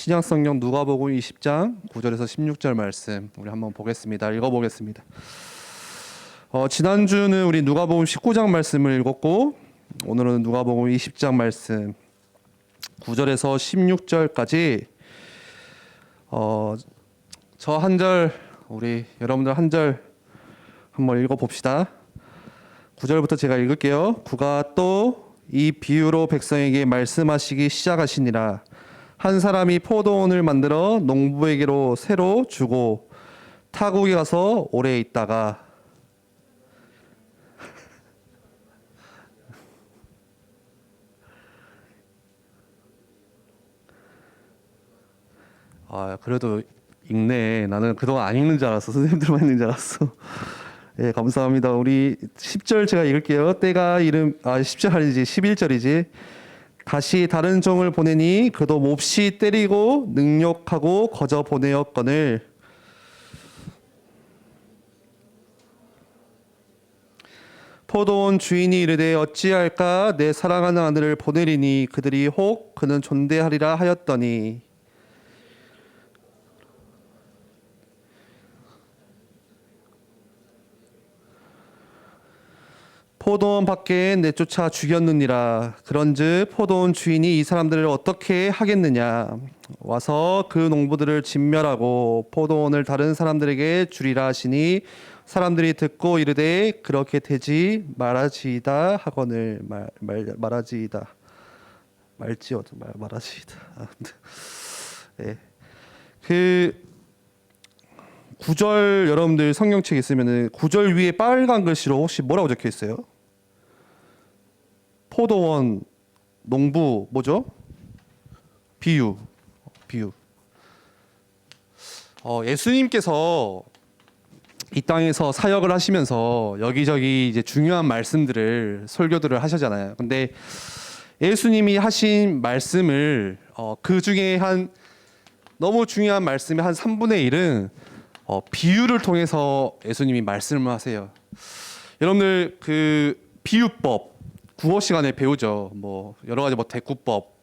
신약성경 누가복음 20장 9절에서 16절 말씀 우리 한번 보겠습니다. 읽어보겠습니다. 지난주는 우리 누가복음 19장 말씀을 읽었고 오늘은 누가복음 20장 말씀 9절에서 16절까지 저 한 절 우리 여러분들 한 절 한번 읽어봅시다. 9절부터 제가 읽을게요. 구가 또 이 비유로 백성에게 말씀하시기 시작하시니라. 한 사람이 포도원을 만들어 농부에게로 새로 주고 타국에 가서 오래 있다가 그래도 읽네. 나는 그동안 안 읽는 줄 알았어. 선생님들만 읽는 줄 알았어. 예, 감사합니다. 우리 10절 제가 읽을게요. 때가 이름 10절 아니지 11절이지. 다시 다른 종을 보내니 그도 몹시 때리고 능욕하고 거저 보내었거늘 포도원 주인이 이르되 어찌할까 내 사랑하는 아들을 보내리니 그들이 혹 그는 존대하리라 하였더니 포도원 밖에 내쫓아 죽였느니라. 그런즉 포도원 주인이 이 사람들을 어떻게 하겠느냐. 와서 그 농부들을 진멸하고 포도원을 다른 사람들에게 주리라 하시니 사람들이 듣고 이르되 그렇게 되지 말아지이다 하거늘 말아지이다 말지어도 말아지이다. 네. 그 9절 여러분들 성경책 있으면은 9절 위에 빨간 글씨로 혹시 뭐라고 적혀 있어요? 포도원, 농부, 뭐죠? 비유. 예수님께서 이 땅에서 사역을 하시면서 여기저기 이제 중요한 말씀들을 설교들을 하셨잖아요. 근데 예수님이 하신 말씀을 그 중에 한 너무 중요한 말씀의 한 3분의 1은 비유를 통해서 예수님이 말씀을 하세요. 여러분들 그 비유법 국어 시간에 배우죠. 뭐 여러 가지 뭐 대꾸법,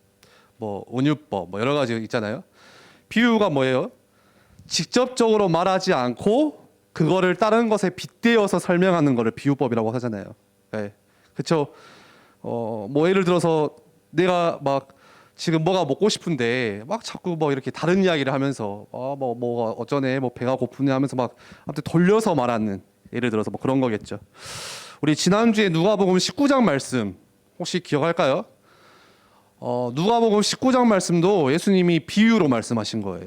뭐 은유법, 뭐 여러 가지 있잖아요. 비유가 뭐예요? 직접적으로 말하지 않고 그거를 다른 것에 빗대어서 설명하는 거를 비유법이라고 하잖아요. 네. 그렇죠. 뭐 예를 들어서 내가 막 지금 뭐가 먹고 싶은데 막 자꾸 뭐 이렇게 다른 이야기를 하면서 뭐가 어쩌네, 뭐 배가 고프네 하면서 막 아무튼 돌려서 말하는, 예를 들어서 뭐 그런 거겠죠. 우리 지난주에 누가복음 19장 말씀 혹시 기억할까요? 누가복음 19장 말씀도 예수님이 비유로 말씀하신 거예요.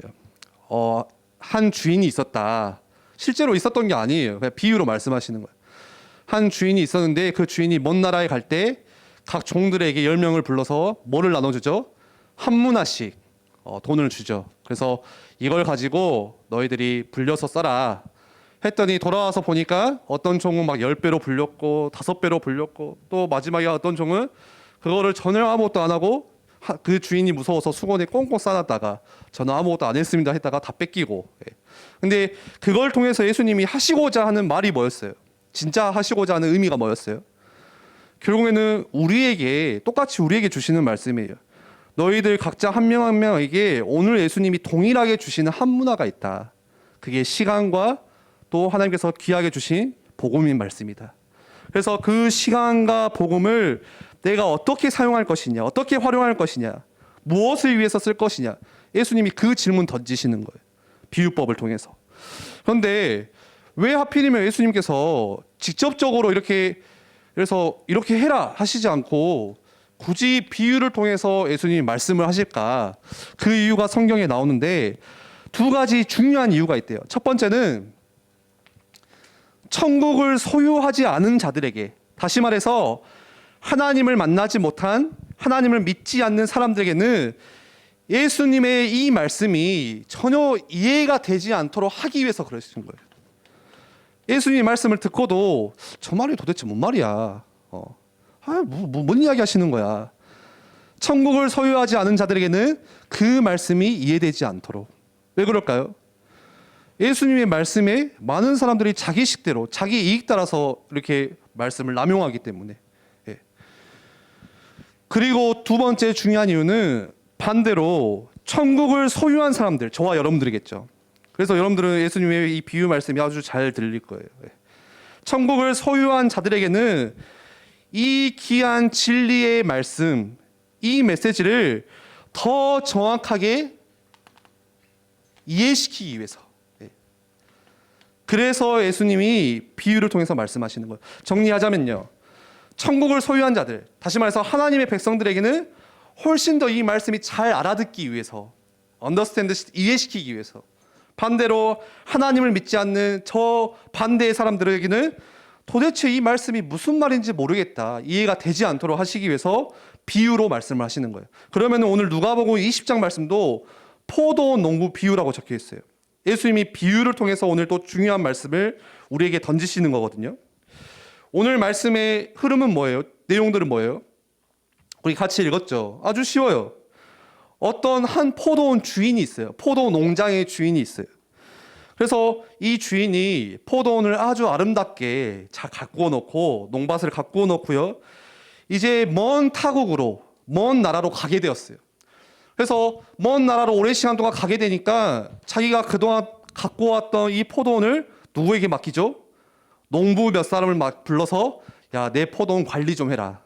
한 주인이 있었다. 실제로 있었던 게 아니에요. 그냥 비유로 말씀하시는 거예요. 한 주인이 있었는데 그 주인이 먼 나라에 갈 때 각 종들에게 10명을 불러서 뭐를 나눠주죠? 한 문화씩 돈을 주죠. 그래서 이걸 가지고 너희들이 불려서 써라 했더니 돌아와서 보니까 어떤 종은 막 10배로 불렸고 5배로 불렸고 또 마지막에 어떤 종은 그거를 전혀 아무것도 안 하고 그 주인이 무서워서 수건에 꽁꽁 싸놨다가 저는 아무것도 안 했습니다 했다가 다 뺏기고. 근데 그걸 통해서 예수님이 하시고자 하는 말이 뭐였어요? 진짜 하시고자 하는 의미가 뭐였어요? 결국에는 똑같이 우리에게 주시는 말씀이에요. 너희들 각자 한 명 한 명에게 오늘 예수님이 동일하게 주시는 한 문화가 있다. 그게 시간과 또 하나님께서 귀하게 주신 복음인 말씀이다. 그래서 그 시간과 복음을 내가 어떻게 사용할 것이냐, 어떻게 활용할 것이냐, 무엇을 위해서 쓸 것이냐, 예수님이 그 질문 던지시는 거예요. 비유법을 통해서. 그런데 왜 하필이면 예수님께서 직접적으로 이렇게 해라 하시지 않고 굳이 비유를 통해서 예수님이 말씀을 하실까? 그 이유가 성경에 나오는데 두 가지 중요한 이유가 있대요. 첫 번째는 천국을 소유하지 않은 자들에게, 다시 말해서 하나님을 만나지 못한, 하나님을 믿지 않는 사람들에게는 예수님의 이 말씀이 전혀 이해가 되지 않도록 하기 위해서 그러신 거예요. 예수님의 말씀을 듣고도 저 말이 도대체 뭔 말이야? 뭔 이야기 하시는 거야? 천국을 소유하지 않은 자들에게는 그 말씀이 이해되지 않도록. 왜 그럴까요? 예수님의 말씀에 많은 사람들이 자기식대로, 자기 이익 따라서 이렇게 말씀을 남용하기 때문에. 그리고 두 번째 중요한 이유는 반대로 천국을 소유한 사람들, 저와 여러분들이겠죠. 그래서 여러분들은 예수님의 이 비유 말씀이 아주 잘 들릴 거예요. 천국을 소유한 자들에게는 이 귀한 진리의 말씀, 이 메시지를 더 정확하게 이해시키기 위해서, 그래서 예수님이 비유를 통해서 말씀하시는 거예요. 정리하자면요, 천국을 소유한 자들, 다시 말해서 하나님의 백성들에게는 훨씬 더 이 말씀이 잘 알아듣기 위해서, 언더스탠드, 이해시키기 위해서, 반대로 하나님을 믿지 않는 저 반대의 사람들에게는 도대체 이 말씀이 무슨 말인지 모르겠다, 이해가 되지 않도록 하시기 위해서 비유로 말씀을 하시는 거예요. 그러면 오늘 누가복음 20장 말씀도 포도 농부 비유라고 적혀 있어요. 예수님이 비유를 통해서 오늘 또 중요한 말씀을 우리에게 던지시는 거거든요. 오늘 말씀의 흐름은 뭐예요? 내용들은 뭐예요? 우리 같이 읽었죠. 아주 쉬워요. 어떤 한 포도원 주인이 있어요. 포도 농장의 주인이 있어요. 그래서 이 주인이 포도원을 아주 아름답게 잘 가꾸어 놓고, 농밭을 가꾸어 놓고요, 이제 먼 타국으로, 먼 나라로 가게 되었어요. 그래서 먼 나라로 오랜 시간 동안 가게 되니까 자기가 그동안 갖고 왔던 이 포도원을 누구에게 맡기죠? 농부 몇 사람을 막 불러서, 야, 내 포도원 관리 좀 해라.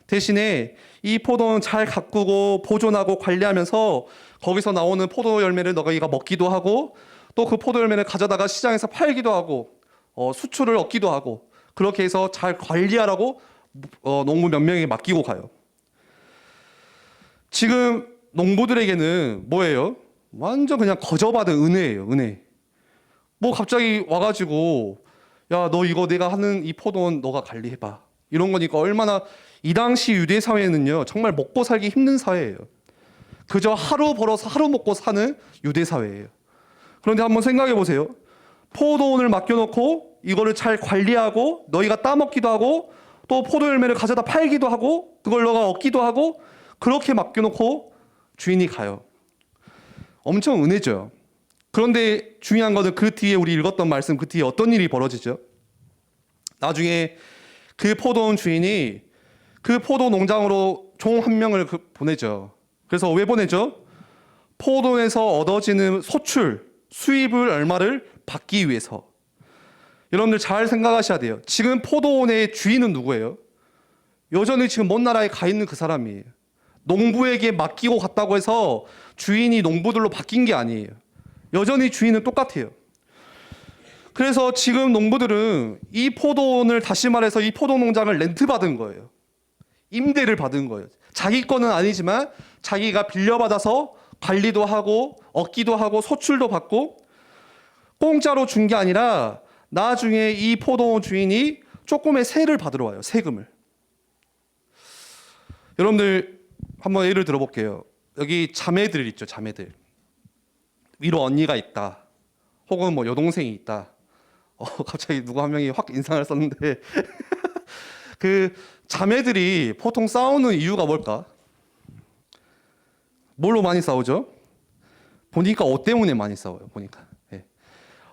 대신에 이 포도원 잘 가꾸고 보존하고 관리하면서 거기서 나오는 포도 열매를 너희가 먹기도 하고, 또 그 포도 열매를 가져다가 시장에서 팔기도 하고, 수출을 얻기도 하고, 그렇게 해서 잘 관리하라고 농부 몇 명에게 맡기고 가요. 지금 농부들에게는 뭐예요? 완전 그냥 거저받은 은혜예요, 은혜. 뭐 갑자기 와가지고, 야, 너 이거 내가 하는 이 포도원 너가 관리해봐, 이런 거니까 얼마나, 이 당시 유대 사회는요, 정말 먹고 살기 힘든 사회예요. 그저 하루 벌어서 하루 먹고 사는 유대 사회예요. 그런데 한번 생각해 보세요. 포도원을 맡겨놓고 이거를 잘 관리하고 너희가 따먹기도 하고, 또 포도 열매를 가져다 팔기도 하고, 그걸 너가 얻기도 하고, 그렇게 맡겨놓고 주인이 가요. 엄청 은혜죠. 그런데 중요한 것은 그 뒤에 우리 읽었던 말씀, 그 뒤에 어떤 일이 벌어지죠? 나중에 그 포도원 주인이 그 포도 농장으로 종 한 명을 보내죠. 그래서 왜 보내죠? 포도에서 얻어지는 소출, 수입을 얼마를 받기 위해서. 여러분들 잘 생각하셔야 돼요. 지금 포도원의 주인은 누구예요? 여전히 지금 먼 나라에 가 있는 그 사람이에요. 농부에게 맡기고 갔다고 해서 주인이 농부들로 바뀐 게 아니에요. 여전히 주인은 똑같아요. 그래서 지금 농부들은 이 포도원을, 다시 말해서 이 포도 농장을 렌트 받은 거예요. 임대를 받은 거예요. 자기 거는 아니지만 자기가 빌려받아서 관리도 하고 얻기도 하고 소출도 받고, 공짜로 준 게 아니라 나중에 이 포도원 주인이 조금의 세를 받으러 와요. 세금을. 여러분들 한번 예를 들어볼게요. 여기 자매들 있죠, 자매들. 위로 언니가 있다, 혹은 뭐 여동생이 있다. 갑자기 누구 한 명이 확 인상을 썼는데 그 자매들이 보통 싸우는 이유가 뭘까? 뭘로 많이 싸우죠? 보니까 옷 때문에 많이 싸워요. 보니까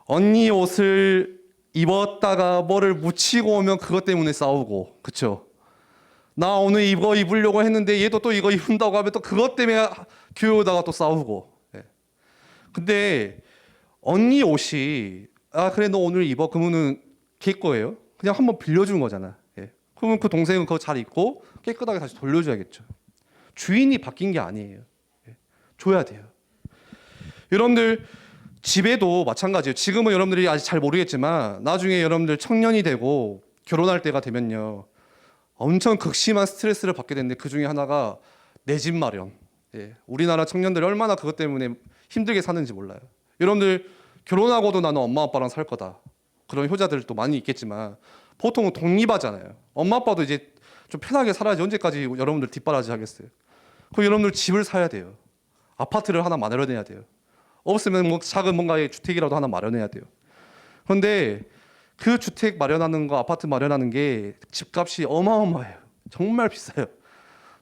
언니 옷을 입었다가 뭐를 묻히고 오면 그것 때문에 싸우고, 그쵸? 나 오늘 이거 입으려고 했는데 얘도 또 이거 입는다고 하면 또 그것 때문에 교회오다가 또 싸우고. 근데 언니 옷이, 아 그래 너 오늘 입어, 그러면은 걔 거예요. 그냥 한번 빌려준 거잖아. 그러면 그 동생은 그거 잘 입고 깨끗하게 다시 돌려줘야겠죠. 주인이 바뀐 게 아니에요. 줘야 돼요. 여러분들 집에도 마찬가지예요. 지금은 여러분들이 아직 잘 모르겠지만 나중에 여러분들 청년이 되고 결혼할 때가 되면요, 엄청 극심한 스트레스를 받게 되는데 그 중에 하나가 내 집 마련. 우리나라 청년들이 얼마나 그것 때문에 힘들게 사는지 몰라요. 여러분들 결혼하고도 나는 엄마 아빠랑 살 거다, 그런 효자들도 많이 있겠지만 보통은 독립하잖아요. 엄마 아빠도 이제 좀 편하게 살아야지 언제까지 여러분들 뒷바라지 하겠어요. 그럼 여러분들 집을 사야 돼요. 아파트를 하나 마련해야 돼요. 없으면 뭐 작은 뭔가의 주택이라도 하나 마련해야 돼요. 그런데 그 주택 마련하는 거, 아파트 마련하는 게 집값이 어마어마해요. 정말 비싸요.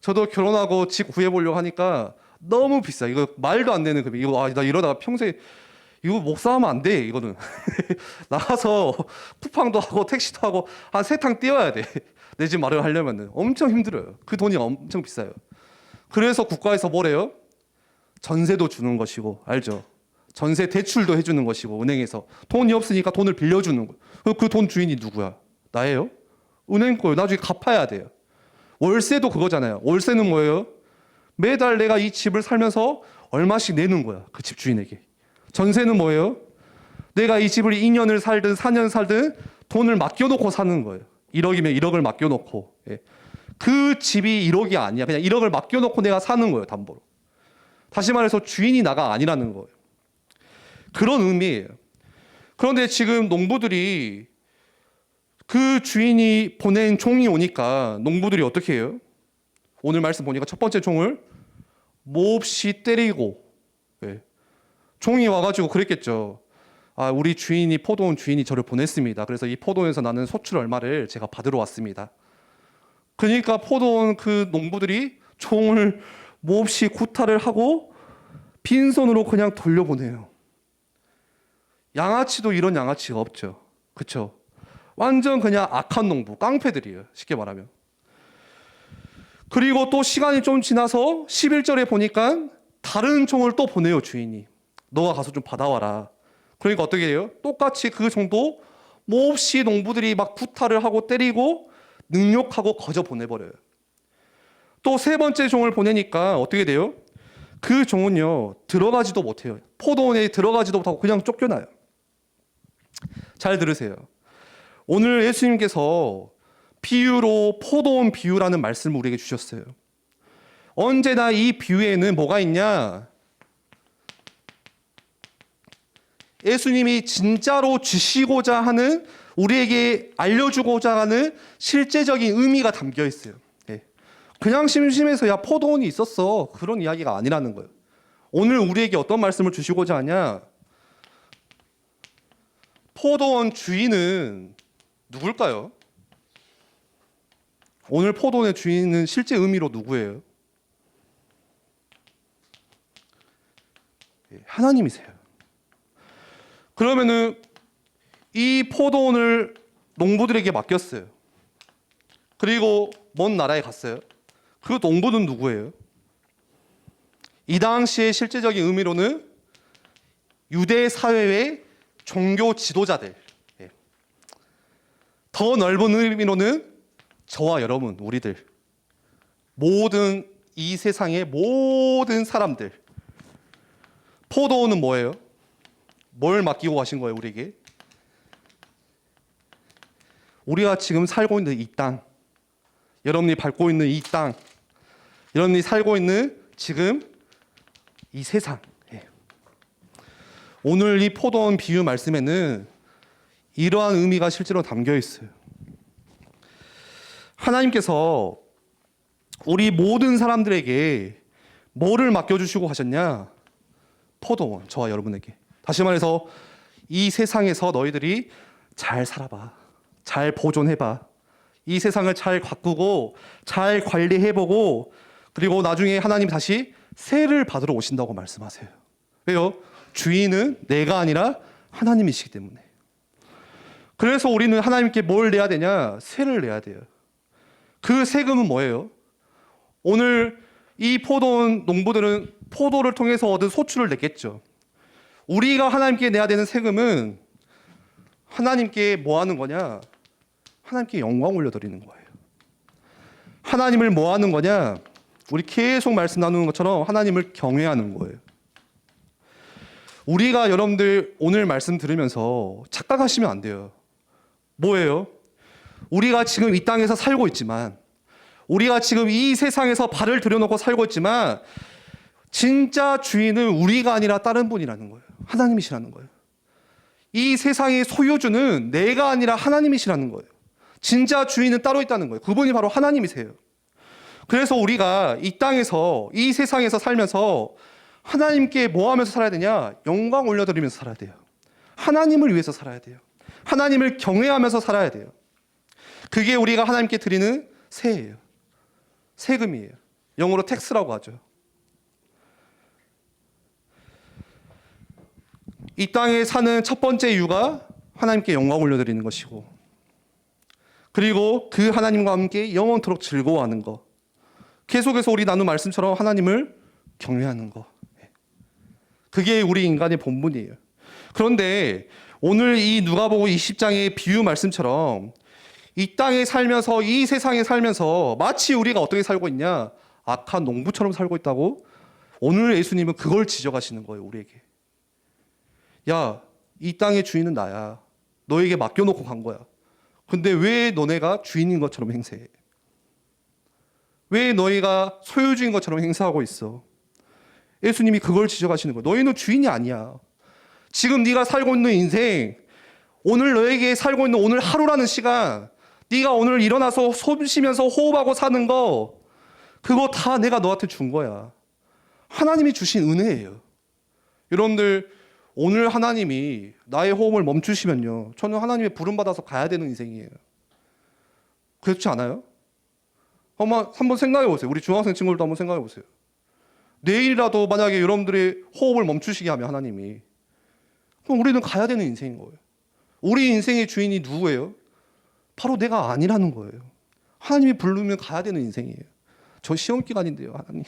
저도 결혼하고 집 구해보려고 하니까 너무 비싸. 이거 말도 안 되는 금액. 이거 나 이러다가 평생 이거 못 사면 안 돼. 이거는 나가서 쿠팡도 하고 택시도 하고 한 3탕 띄워야 돼. 내 집 마련하려면은 엄청 힘들어요. 그 돈이 엄청 비싸요. 그래서 국가에서 뭐래요? 전세도 주는 것이고, 알죠? 전세 대출도 해주는 것이고, 은행에서 돈이 없으니까 돈을 빌려주는 거예요. 그 돈 주인이 누구야? 나예요? 은행 거예요. 나중에 갚아야 돼요. 월세도 그거잖아요. 월세는 뭐예요? 매달 내가 이 집을 살면서 얼마씩 내는 거야, 그 집 주인에게. 전세는 뭐예요? 내가 이 집을 2년을 살든 4년 살든 돈을 맡겨놓고 사는 거예요. 1억이면 1억을 맡겨놓고. 예. 그 집이 1억이 아니야. 그냥 1억을 맡겨놓고 내가 사는 거예요, 담보로. 다시 말해서 주인이 나가 아니라는 거예요. 그런 의미예요. 그런데 지금 농부들이 그 주인이 보낸 종이 오니까 농부들이 어떻게 해요? 오늘 말씀 보니까 첫 번째 종을 몹시 때리고, 예. 종이 와가지고 그랬겠죠. 아, 우리 주인이, 포도원 주인이 저를 보냈습니다. 그래서 이 포도원에서 나는 소출 얼마를 제가 받으러 왔습니다. 그러니까 포도원 그 농부들이 종을 몹시 구타를 하고 빈손으로 그냥 돌려보내요. 양아치도 이런 양아치가 없죠. 그렇죠? 완전 그냥 악한 농부, 깡패들이에요. 쉽게 말하면. 그리고 또 시간이 좀 지나서 11절에 보니까 다른 종을 또 보내요, 주인이. 너가 가서 좀 받아와라. 그러니까 어떻게 해요? 똑같이 그 종도 몹시 농부들이 막 구타를 하고 때리고 능욕하고 거저 보내버려요. 또 세 번째 종을 보내니까 어떻게 돼요? 그 종은요, 들어가지도 못해요. 포도원에 들어가지도 못하고 그냥 쫓겨나요. 잘 들으세요. 오늘 예수님께서 비유로 포도원 비유라는 말씀을 우리에게 주셨어요. 언제나 이 비유에는 뭐가 있냐? 예수님이 진짜로 주시고자 하는, 우리에게 알려주고자 하는 실제적인 의미가 담겨 있어요. 네. 그냥 심심해서 야 포도원이 있었어, 그런 이야기가 아니라는 거예요. 오늘 우리에게 어떤 말씀을 주시고자 하냐? 포도원 주인은 누굴까요? 오늘 포도원의 주인은 실제 의미로 누구예요? 하나님이세요. 그러면은 이 포도원을 농부들에게 맡겼어요. 그리고 먼 나라에 갔어요. 그 농부는 누구예요? 이 당시의 실제적인 의미로는 유대 사회의 종교 지도자들. 더 넓은 의미로는 저와 여러분, 우리들, 모든 이 세상의 모든 사람들. 포도원은 뭐예요? 뭘 맡기고 가신 거예요, 우리에게? 우리가 지금 살고 있는 이 땅, 여러분이 밟고 있는 이 땅, 여러분이 살고 있는 지금 이 세상. 오늘 이 포도원 비유 말씀에는 이러한 의미가 실제로 담겨 있어요. 하나님께서 우리 모든 사람들에게 뭐를 맡겨주시고 하셨냐? 포도원, 저와 여러분에게. 다시 말해서 이 세상에서 너희들이 잘 살아봐, 잘 보존해봐, 이 세상을 잘 가꾸고 잘 관리해보고, 그리고 나중에 하나님 다시 세를 받으러 오신다고 말씀하세요. 왜요? 주인은 내가 아니라 하나님이시기 때문에. 그래서 우리는 하나님께 뭘 내야 되냐? 세를 내야 돼요. 그 세금은 뭐예요? 오늘 이 포도원 농부들은 포도를 통해서 얻은 소출을 냈겠죠. 우리가 하나님께 내야 되는 세금은 하나님께 뭐 하는 거냐? 하나님께 영광 올려드리는 거예요. 하나님을 뭐 하는 거냐? 우리 계속 말씀 나누는 것처럼 하나님을 경외하는 거예요. 우리가, 여러분들 오늘 말씀 들으면서 착각하시면 안 돼요. 뭐예요? 우리가 지금 이 땅에서 살고 있지만, 우리가 지금 이 세상에서 발을 들여놓고 살고 있지만, 진짜 주인은 우리가 아니라 다른 분이라는 거예요. 하나님이시라는 거예요. 이 세상의 소유주는 내가 아니라 하나님이시라는 거예요. 진짜 주인은 따로 있다는 거예요. 그분이 바로 하나님이세요. 그래서 우리가 이 땅에서, 이 세상에서 살면서 하나님께 뭐 하면서 살아야 되냐? 영광 올려드리면서 살아야 돼요. 하나님을 위해서 살아야 돼요. 하나님을 경외하면서 살아야 돼요. 그게 우리가 하나님께 드리는 세예요. 세금이에요. 영어로 텍스라고 하죠. 이 땅에 사는 첫 번째 이유가 하나님께 영광 올려드리는 것이고, 그리고 그 하나님과 함께 영원토록 즐거워하는 것, 계속해서 우리 나눈 말씀처럼 하나님을 경외하는 것. 그게 우리 인간의 본분이에요. 그런데 오늘 이 누가복음 20장의 비유 말씀처럼 이 땅에 살면서, 이 세상에 살면서 마치 우리가 어떻게 살고 있냐? 악한 농부처럼 살고 있다고 오늘 예수님은 그걸 지적하시는 거예요, 우리에게. 야, 이 땅의 주인은 나야. 너에게 맡겨놓고 간 거야. 근데 왜 너네가 주인인 것처럼 행세해? 왜 너희가 소유주인 것처럼 행세하고 있어? 예수님이 그걸 지적하시는 거예요. 너희는 주인이 아니야. 지금 네가 살고 있는 인생, 오늘 너에게 살고 있는 오늘 하루라는 시간, 네가 오늘 일어나서 숨 쉬면서 호흡하고 사는 거, 그거 다 내가 너한테 준 거야. 하나님이 주신 은혜예요. 여러분들, 오늘 하나님이 나의 호흡을 멈추시면요, 저는 하나님의 부름받아서 가야 되는 인생이에요. 그렇지 않아요? 한번 생각해 보세요. 우리 중학생 친구들도 한번 생각해 보세요. 내일이라도 만약에 여러분들의 호흡을 멈추시게 하면 하나님이, 그럼 우리는 가야 되는 인생인 거예요. 우리 인생의 주인이 누구예요? 바로 내가 아니라는 거예요. 하나님이 부르면 가야 되는 인생이에요. 저 시험 기간인데요, 하나님.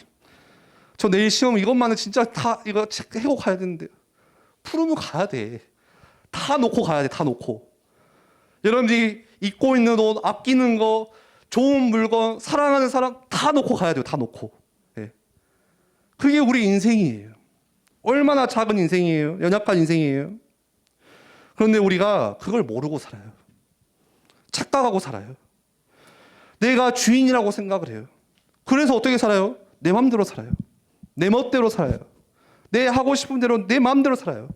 저 내일 시험 이것만은 진짜 다 이거 해고 가야 되는데요. 부르면 가야 돼. 다 놓고 가야 돼, 다 놓고. 여러분들이 입고 있는 옷, 아끼는 거, 좋은 물건, 사랑하는 사람 다 놓고 가야 돼요, 다 놓고. 네. 그게 우리 인생이에요. 얼마나 작은 인생이에요. 연약한 인생이에요. 그런데 우리가 그걸 모르고 살아요. 착각하고 살아요. 내가 주인이라고 생각을 해요. 그래서 어떻게 살아요? 내 마음대로 살아요. 내 멋대로 살아요. 내 하고 싶은 대로 내 마음대로 살아요.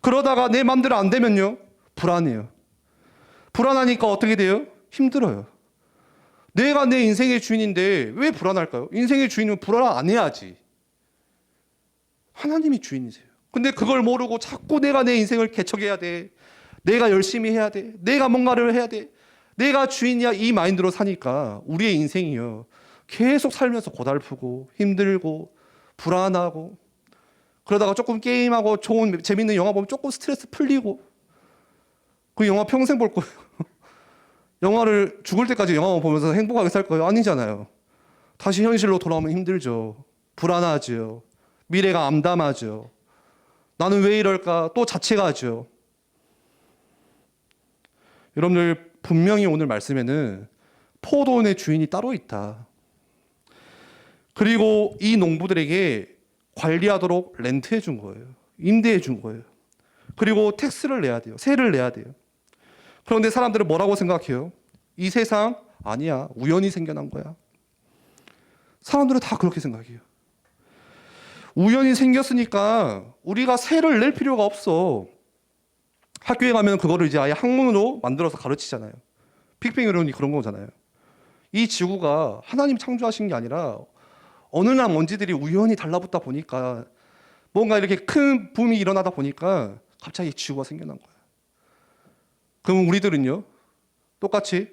그러다가 내 마음대로 안 되면요, 불안해요. 불안하니까 어떻게 돼요? 힘들어요. 내가 내 인생의 주인인데 왜 불안할까요? 인생의 주인은 불안 안 해야지. 하나님이 주인이세요. 근데 그걸 모르고 자꾸 내가 내 인생을 개척해야 돼. 내가 열심히 해야 돼. 내가 뭔가를 해야 돼. 내가 주인이야, 이 마인드로 사니까 우리의 인생이요, 계속 살면서 고달프고 힘들고 불안하고, 그러다가 조금 게임하고 좋은 재밌는 영화 보면 조금 스트레스 풀리고, 그 영화 평생 볼 거예요. 영화를 죽을 때까지 영화만 보면서 행복하게 살 거예요? 아니잖아요. 다시 현실로 돌아오면 힘들죠. 불안하죠. 미래가 암담하죠. 나는 왜 이럴까? 또 자책하죠. 여러분들, 분명히 오늘 말씀에는 포도원의 주인이 따로 있다. 그리고 이 농부들에게 관리하도록 렌트해 준 거예요. 임대해 준 거예요. 그리고 텍스를 내야 돼요. 세를 내야 돼요. 그런데 사람들은 뭐라고 생각해요? 이 세상 아니야, 우연히 생겨난 거야. 사람들은 다 그렇게 생각해요. 우연히 생겼으니까 우리가 세를 낼 필요가 없어. 학교에 가면 그거를 이제 아예 학문으로 만들어서 가르치잖아요. 빅뱅 이론이 그런 거잖아요. 이 지구가 하나님 창조하신 게 아니라 어느 날 먼지들이 우연히 달라붙다 보니까, 뭔가 이렇게 큰 붐이 일어나다 보니까 갑자기 지구가 생겨난 거야. 그럼 우리들은요, 똑같이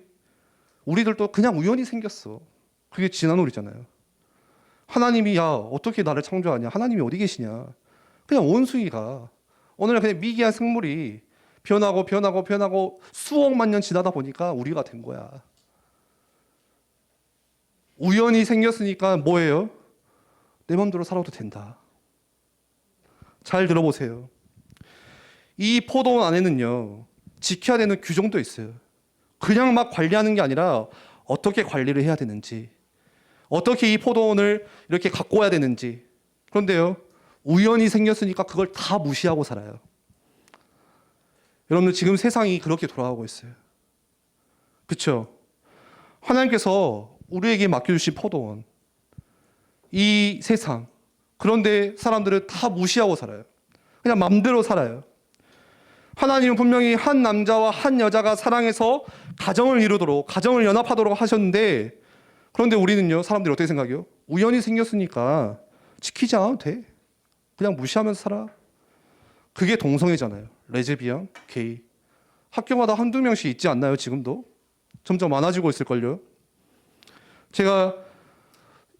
우리들도 그냥 우연히 생겼어. 그게 진화론이잖아요. 하나님이, 야, 어떻게 나를 창조하냐? 하나님이 어디 계시냐? 그냥 원숭이가 어느 날 그냥 미개한 생물이 변하고 수억만 년 지나다 보니까 우리가 된 거야. 우연히 생겼으니까 뭐예요? 내 마음대로 살아도 된다. 잘 들어보세요. 이 포도원 안에는요, 지켜야 되는 규정도 있어요. 그냥 막 관리하는 게 아니라 어떻게 관리를 해야 되는지, 어떻게 이 포도원을 이렇게 갖고 와야 되는지. 그런데요, 우연히 생겼으니까 그걸 다 무시하고 살아요. 여러분들, 지금 세상이 그렇게 돌아가고 있어요. 그렇죠? 하나님께서 우리에게 맡겨주신 포도원, 이 세상, 그런데 사람들은 다 무시하고 살아요. 그냥 맘대로 살아요. 하나님은 분명히 한 남자와 한 여자가 사랑해서 가정을 이루도록, 가정을 연합하도록 하셨는데, 그런데 우리는요, 사람들이 어떻게 생각해요? 우연히 생겼으니까 지키지 않아도 돼. 그냥 무시하면서 살아. 그게 동성애잖아요. 레즈비언, 게이. 학교마다 한두 명씩 있지 않나요, 지금도? 점점 많아지고 있을걸요. 제가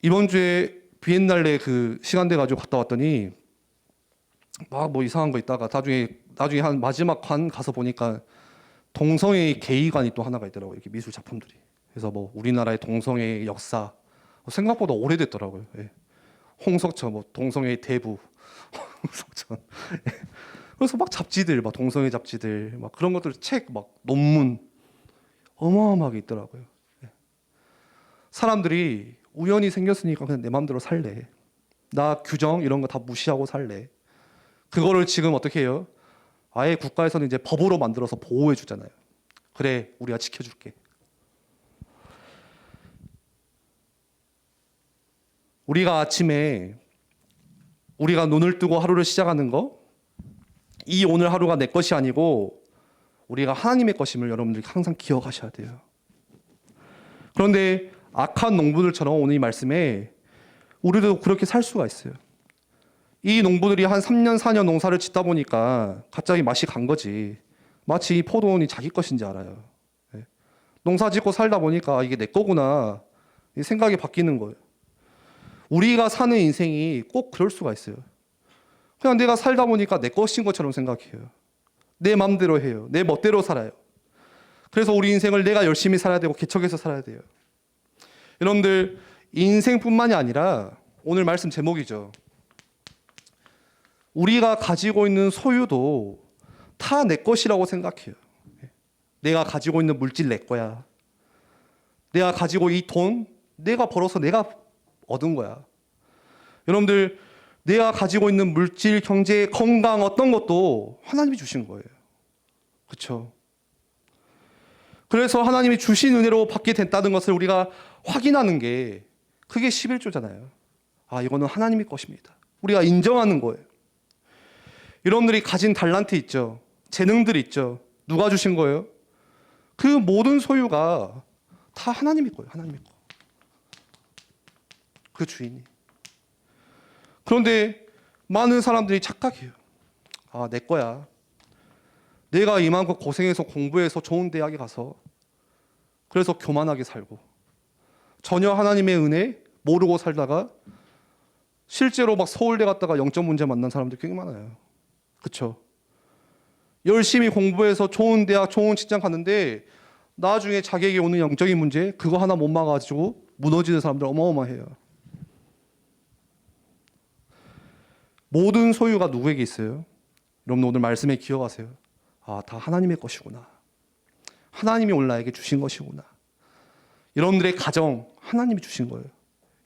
이번 주에 비엔날레 그 시간 돼가지고 갔다 왔더니 막 뭐 이상한 거 있다가 나중에 한 마지막 관 가서 보니까 동성애 게이관이 또 하나가 있더라고요. 이렇게 미술 작품들이. 그래서 뭐 우리나라의 동성애 역사 생각보다 오래됐더라고요. 예. 홍석천, 뭐 동성애 대부, 성전. 그래서 막 잡지들, 막 동성애 잡지들, 막 그런 것들 책, 막 논문 어마어마하게 있더라고요. 사람들이 우연히 생겼으니까 그냥 내 마음대로 살래. 나 규정 이런 거 다 무시하고 살래. 그거를 지금 어떻게 해요? 아예 국가에서는 이제 법으로 만들어서 보호해 주잖아요. 그래, 우리가 지켜줄게. 우리가 아침에 우리가 눈을 뜨고 하루를 시작하는 거, 이 오늘 하루가 내 것이 아니고 우리가 하나님의 것임을 여러분들이 항상 기억하셔야 돼요. 그런데 악한 농부들처럼 오늘 이 말씀에 우리도 그렇게 살 수가 있어요. 이 농부들이 한 3년, 4년 농사를 짓다 보니까 갑자기 맛이 간 거지. 마치 이 포도원이 자기 것인지 알아요. 농사 짓고 살다 보니까 이게 내 거구나. 이 생각이 바뀌는 거예요. 우리가 사는 인생이 꼭 그럴 수가 있어요. 그냥 내가 살다 보니까 내 것인 것처럼 생각해요. 내 마음대로 해요. 내 멋대로 살아요. 그래서 우리 인생을 내가 열심히 살아야 되고 개척해서 살아야 돼요. 여러분들 인생뿐만이 아니라 오늘 말씀 제목이죠. 우리가 가지고 있는 소유도 다 내 것이라고 생각해요. 내가 가지고 있는 물질 내 거야. 내가 가지고 이 돈 내가 벌어서 내가 얻은 거야. 여러분들 내가 가지고 있는 물질, 경제, 건강 어떤 것도 하나님이 주신 거예요. 그렇죠? 그래서 하나님이 주신 은혜로 받게 됐다는 것을 우리가 확인하는 게 그게 11조잖아요. 아, 이거는 하나님의 것입니다. 우리가 인정하는 거예요. 여러분들이 가진 달란트 있죠. 재능들 있죠. 누가 주신 거예요? 그 모든 소유가 다 하나님의 거예요. 하나님의 거. 그 주인이. 그런데 많은 사람들이 착각해요. 아, 내 거야. 내가 이만큼 고생해서 공부해서 좋은 대학에 가서 그래서 교만하게 살고 전혀 하나님의 은혜 모르고 살다가 실제로 막 서울대 갔다가 영적 문제 만난 사람들 꽤 많아요. 그렇죠? 열심히 공부해서 좋은 대학, 좋은 직장 갔는데 나중에 자기에게 오는 영적인 문제 그거 하나 못 막아가지고 무너지는 사람들 어마어마해요. 모든 소유가 누구에게 있어요? 여러분 오늘 말씀에 기억하세요. 아, 다 하나님의 것이구나. 하나님이 오늘 나에게 주신 것이구나. 여러분들의 가정 하나님이 주신 거예요.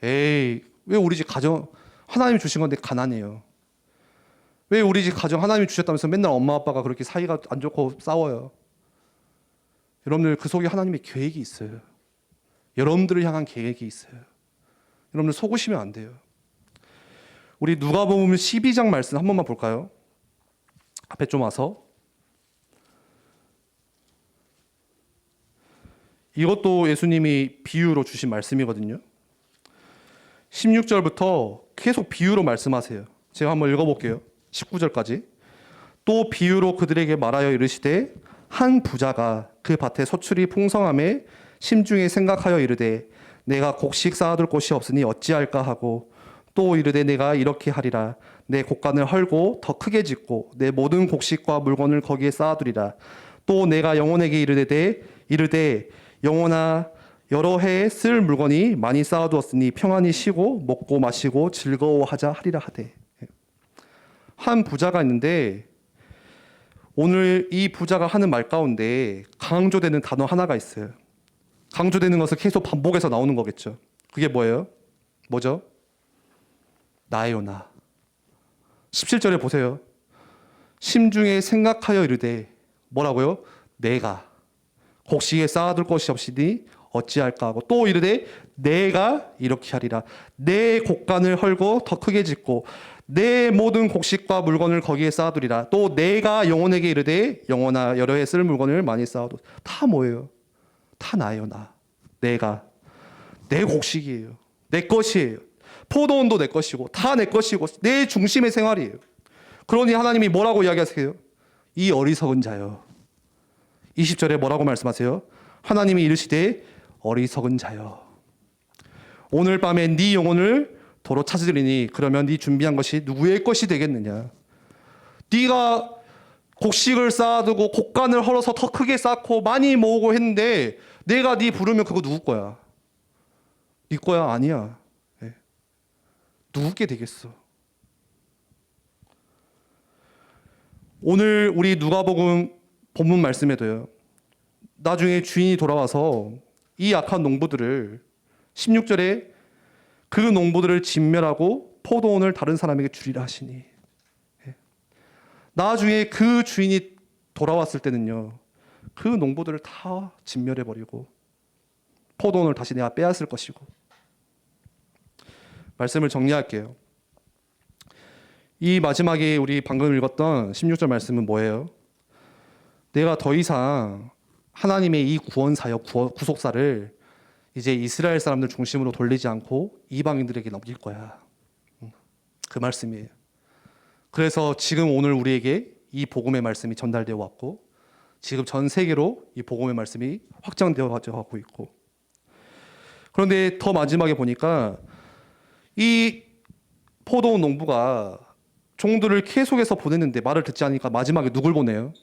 에이, 왜 우리 집 가정 하나님이 주신 건데 가난해요? 왜 우리 집 가정 하나님이 주셨다면서 맨날 엄마 아빠가 그렇게 사이가 안 좋고 싸워요? 여러분들 그 속에 하나님의 계획이 있어요. 여러분들을 향한 계획이 있어요. 여러분들 속으시면 안 돼요. 우리 누가복음 12장 말씀 한 번만 볼까요? 앞에 좀 와서. 이것도 예수님이 비유로 주신 말씀이거든요. 16절부터 계속 비유로 말씀하세요. 제가 한번 읽어볼게요. 19절까지. 또 비유로 그들에게 말하여 이르시되 한 부자가 그 밭에 소출이 풍성함에 심중에 생각하여 이르되 내가 곡식 쌓아둘 곳이 없으니 어찌할까 하고 또 이르되 내가 이렇게 하리라 내 곡간을 헐고 더 크게 짓고 내 모든 곡식과 물건을 거기에 쌓아두리라. 또 내가 영혼에게 이르되 영혼아 여러 해에 쓸 물건이 많이 쌓아두었으니 평안히 쉬고 먹고 마시고 즐거워하자 하리라 하되. 한 부자가 있는데 오늘 이 부자가 하는 말 가운데 강조되는 단어 하나가 있어요. 강조되는 것을 계속 반복해서 나오는 거겠죠. 그게 뭐예요? 뭐죠? 나예요, 나. 17절에 보세요. 심중에 생각하여 이르되 뭐라고요? 내가 곡식에 쌓아둘 것이 없으니 어찌할까 하고 또 이르되 내가 이렇게 하리라 내 곡간을 헐고 더 크게 짓고 내 모든 곡식과 물건을 거기에 쌓아두리라. 또 내가 영혼에게 이르되 영혼아 여러 해 쓸 물건을 많이 쌓아도. 다 뭐예요? 다 나예요, 나. 내가 내 곡식이에요. 내 것이에요. 포도원도 내 것이고 다 내 것이고 내 중심의 생활이에요. 그러니 하나님이 뭐라고 이야기하세요? 이 어리석은 자여. 20절에 뭐라고 말씀하세요? 하나님이 이르시되 어리석은 자여. 오늘 밤에 네 영혼을 도로 찾으리니 그러면 네 준비한 것이 누구의 것이 되겠느냐? 네가 곡식을 쌓아두고 곡간을 헐어서 더 크게 쌓고 많이 모으고 했는데 내가 네 부르면 그거 누구 거야? 네 거야? 아니야. 네. 누구게 되겠어? 오늘 우리 누가복음 본문 말씀에도요. 나중에 주인이 돌아와서 이 악한 농부들을 16절에 그 농부들을 진멸하고 포도원을 다른 사람에게 주리라 하시니, 나중에 그 주인이 돌아왔을 때는요, 그 농부들을 다 진멸해버리고 포도원을 다시 내가 빼앗을 것이고. 말씀을 정리할게요. 이 마지막에 우리 방금 읽었던 16절 말씀은 뭐예요? 내가 더 이상 하나님의 이 구원 사역, 구속사를 이제 이스라엘 사람들 중심으로 돌리지 않고 이방인들에게 넘길 거야. 그 말씀이에요. 그래서 지금 오늘 우리에게 이 복음의 말씀이 전달되어 왔고, 지금 전 세계로 이 복음의 말씀이 확장되어 가고 있고. 그런데 더 마지막에 보니까 이 포도원 농부가 종들을 계속해서 보냈는데 말을 듣지 않으니까 마지막에 누굴 보내요?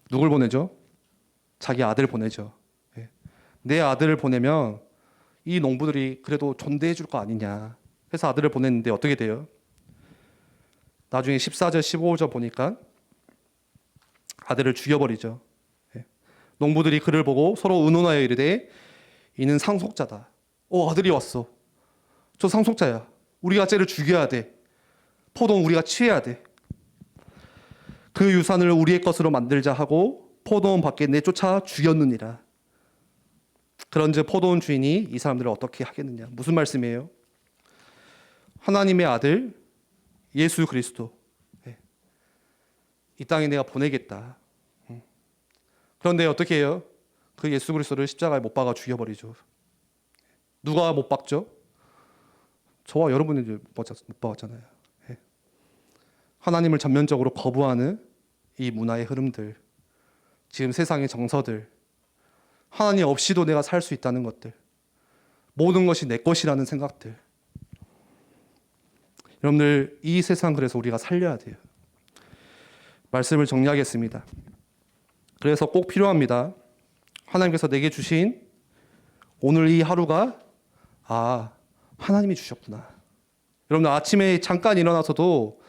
누굴 보내죠? 자기 아들 보내죠. 내 아들을 보내면 이 농부들이 그래도 존대해 줄 거 아니냐 해서 아들을 보냈는데 어떻게 돼요? 나중에 14절 15절 보니까 아들을 죽여버리죠. 농부들이 그를 보고 서로 의논하여 이르되 이는 상속자다. 아들이 왔어. 저 상속자야. 우리가 쟤를 죽여야 돼. 포도는 우리가 취해야 돼. 그 유산을 우리의 것으로 만들자 하고 포도원 밖에 내쫓아 죽였느니라. 그런즉 포도원 주인이 이 사람들을 어떻게 하겠느냐. 무슨 말씀이에요? 하나님의 아들 예수 그리스도, 이 땅에 내가 보내겠다. 그런데 어떻게 해요? 그 예수 그리스도를 십자가에 못 박아 죽여버리죠. 누가 못 박죠? 저와 여러분이 못 박았잖아요. 하나님을 전면적으로 거부하는 이 문화의 흐름들, 지금 세상의 정서들, 하나님 없이도 내가 살 수 있다는 것들, 모든 것이 내 것이라는 생각들. 여러분들, 이 세상 그래서 우리가 살려야 돼요. 말씀을 정리하겠습니다. 그래서 꼭 필요합니다. 하나님께서 내게 주신 오늘 이 하루가 하나님이 주셨구나. 여러분들 아침에 잠깐 일어나서도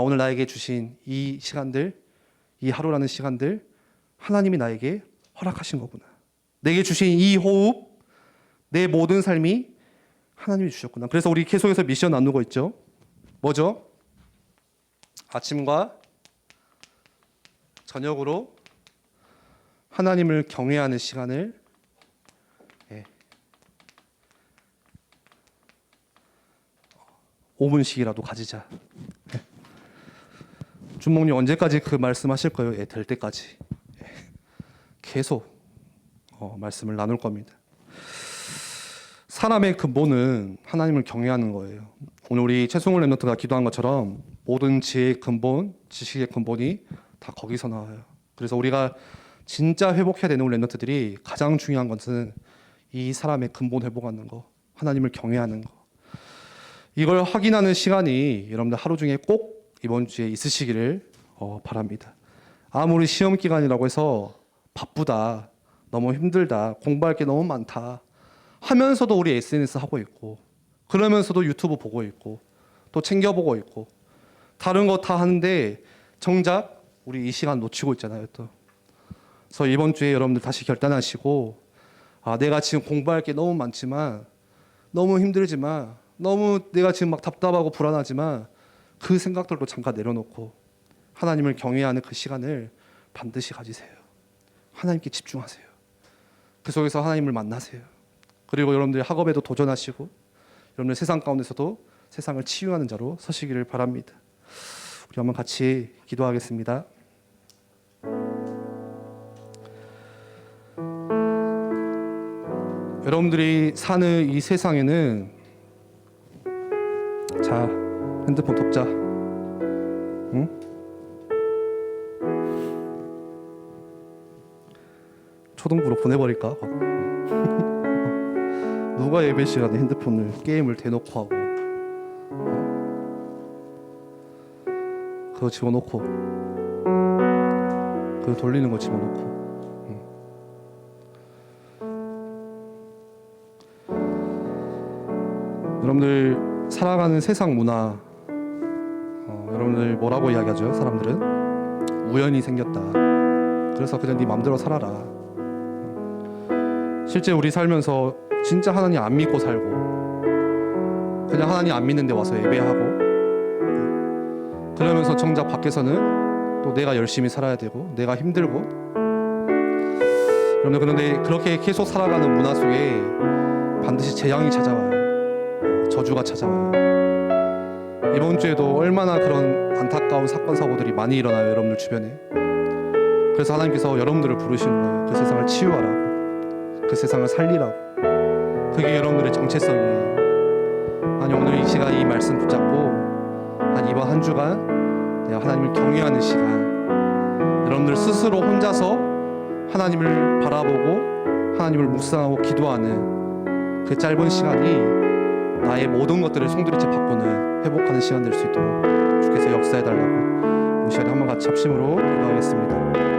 오늘 나에게 주신 이 시간들, 이 하루라는 시간들 하나님이 나에게 허락하신 거구나. 내게 주신 이 호흡, 내 모든 삶이 하나님이 주셨구나. 그래서 우리 계속해서 미션 나누고 있죠. 뭐죠? 아침과 저녁으로 하나님을 경외하는 시간을 5분씩이라도 가지자. 준목님 언제까지 그 말씀하실 거예요? 될 때까지 계속 말씀을 나눌 겁니다. 사람의 근본은 하나님을 경외하는 거예요. 오늘 우리 최승훈 랩런트가 기도한 것처럼 모든 지혜의 근본, 지식의 근본이 다 거기서 나와요. 그래서 우리가 진짜 회복해야 되는 우리 랩런트들이 가장 중요한 것은 이 사람의 근본 회복하는 거, 하나님을 경외하는 거. 이걸 확인하는 시간이 여러분들 하루 중에 꼭 이번 주에 있으시기를 바랍니다. 아무리 시험 기간이라고 해서 바쁘다, 너무 힘들다, 공부할 게 너무 많다 하면서도 우리 SNS 하고 있고, 그러면서도 유튜브 보고 있고, 또 챙겨보고 있고, 다른 거 다 하는데 정작 우리 이 시간 놓치고 있잖아요. 또. 그래서 이번 주에 여러분들 다시 결단하시고, 내가 지금 공부할 게 너무 많지만, 너무 힘들지만, 너무 내가 지금 막 답답하고 불안하지만 그 생각들도 잠깐 내려놓고 하나님을 경외하는 그 시간을 반드시 가지세요. 하나님께 집중하세요. 그 속에서 하나님을 만나세요. 그리고 여러분들 학업에도 도전하시고, 여러분들 세상 가운데서도 세상을 치유하는 자로 서시기를 바랍니다. 우리 한번 같이 기도하겠습니다. 여러분들이 사는 이 세상에는, 자, 핸드폰 덮자. 응? 초등부로 보내버릴까? 누가 예배 시간에 핸드폰을, 게임을 대놓고 하고, 그거 집어넣고, 그거 돌리는 거 집어넣고. 여러분들 살아가는 세상 문화, 여러분들 오늘 뭐라고 이야기하죠? 사람들은 우연히 생겼다. 그래서 그냥 네 맘대로 살아라. 실제 우리 살면서 진짜 하나님 안 믿고 살고 그냥 하나님 안 믿는 데 와서 예배하고 그러면서 정작 밖에서는 또 내가 열심히 살아야 되고 내가 힘들고 그런데 그렇게 계속 살아가는 문화 속에 반드시 재앙이 찾아와요. 저주가 찾아와요. 이번 주에도 얼마나 그런 안타까운 사건 사고들이 많이 일어나요, 여러분들 주변에. 그래서 하나님께서 여러분들을 부르시는 거예요. 그 세상을 치유하라고, 그 세상을 살리라고. 그게 여러분들의 정체성이에요. 아니 오늘 이 시간 이 말씀 붙잡고 아니 이번 한 주간 내가 하나님을 경외하는 시간, 여러분들 스스로 혼자서 하나님을 바라보고 하나님을 묵상하고 기도하는 그 짧은 시간이 나의 모든 것들을 송두리째 바꾸는 회복하는 시간 될 수 있도록 주께서 역사해달라고 이 시간에 한번 같이 합심으로 기도하겠습니다.